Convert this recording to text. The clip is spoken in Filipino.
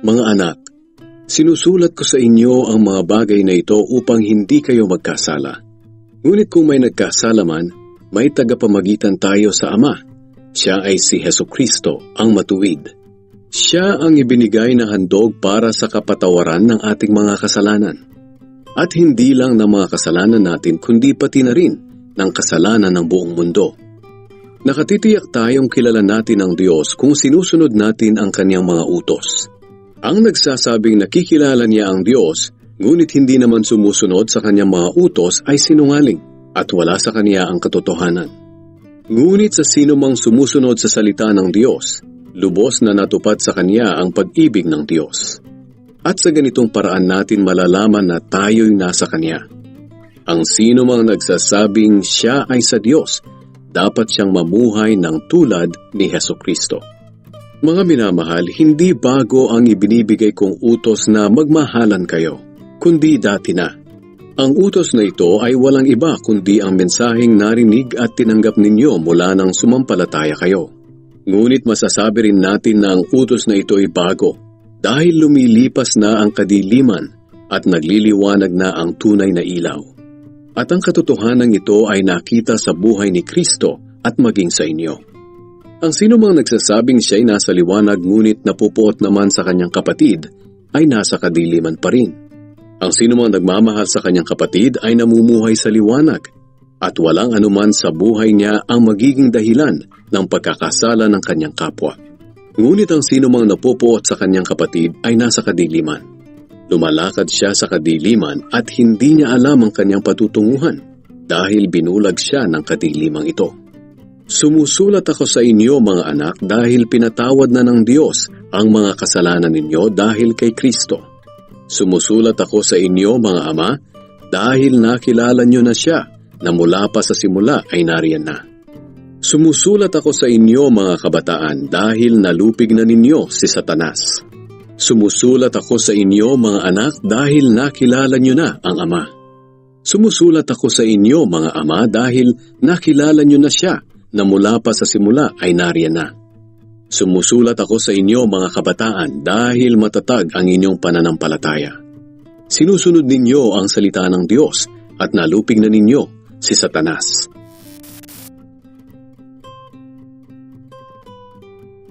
Mga anak, sinusulat ko sa inyo ang mga bagay na ito upang hindi kayo magkasala. Ngunit kung may nagkasala man, may tagapamagitan tayo sa Ama. Siya ay si Hesukristo, ang matuwid. Siya ang ibinigay na handog para sa kapatawaran ng ating mga kasalanan. At hindi lang ng mga kasalanan natin, kundi pati na rin ng kasalanan ng buong mundo. Nakatitiyak tayong kilala natin ang Diyos kung sinusunod natin ang kanyang mga utos. Ang nagsasabing nakikilala niya ang Diyos, ngunit hindi naman sumusunod sa kanyang mga utos ay sinungaling at wala sa kanya ang katotohanan. Ngunit sa sino mang sumusunod sa salita ng Diyos, lubos na natupad sa kanya ang pag-ibig ng Diyos. At sa ganitong paraan natin malalaman na tayo'y nasa kanya. Ang sino mang nagsasabing siya ay sa Diyos, dapat siyang mamuhay ng tulad ni Hesukristo. Mga minamahal, hindi bago ang ibinibigay kong utos na magmahalan kayo, kundi dati na. Ang utos na ito ay walang iba kundi ang mensaheng narinig at tinanggap ninyo mula nang sumampalataya kayo. Ngunit masasabi rin natin na ang utos na ito ay bago, dahil lumilipas na ang kadiliman at nagliliwanag na ang tunay na ilaw. At ang katotohanan ito ay nakita sa buhay ni Kristo at maging sa inyo. Ang sino mang nagsasabing siya'y nasa liwanag ngunit napupuot naman sa kanyang kapatid ay nasa kadiliman pa rin. Ang sino mang nagmamahal sa kanyang kapatid ay namumuhay sa liwanag at walang anuman sa buhay niya ang magiging dahilan ng pagkakasala ng kanyang kapwa. Ngunit ang sino mang napupuot sa kanyang kapatid ay nasa kadiliman. Lumalakad siya sa kadiliman at hindi niya alam ang kanyang patutunguhan dahil binulag siya ng kadilimang ito. Sumusulat ako sa inyo mga anak dahil pinatawad na ng Diyos ang mga kasalanan ninyo dahil kay Kristo. Sumusulat ako sa inyo mga ama dahil nakilala niyo na siya na mula pa sa simula ay nariyan na. Sumusulat ako sa inyo mga kabataan dahil nalupig na ninyo si Satanas. Sumusulat ako sa inyo mga anak dahil nakilala niyo na ang Ama. Sumusulat ako sa inyo mga ama dahil nakilala niyo na siya na mula pa sa simula ay nariyan na. Sumusulat ako sa inyo mga kabataan dahil matatag ang inyong pananampalataya. Sinusunod ninyo ang salita ng Diyos at nalupig na ninyo si Satanas.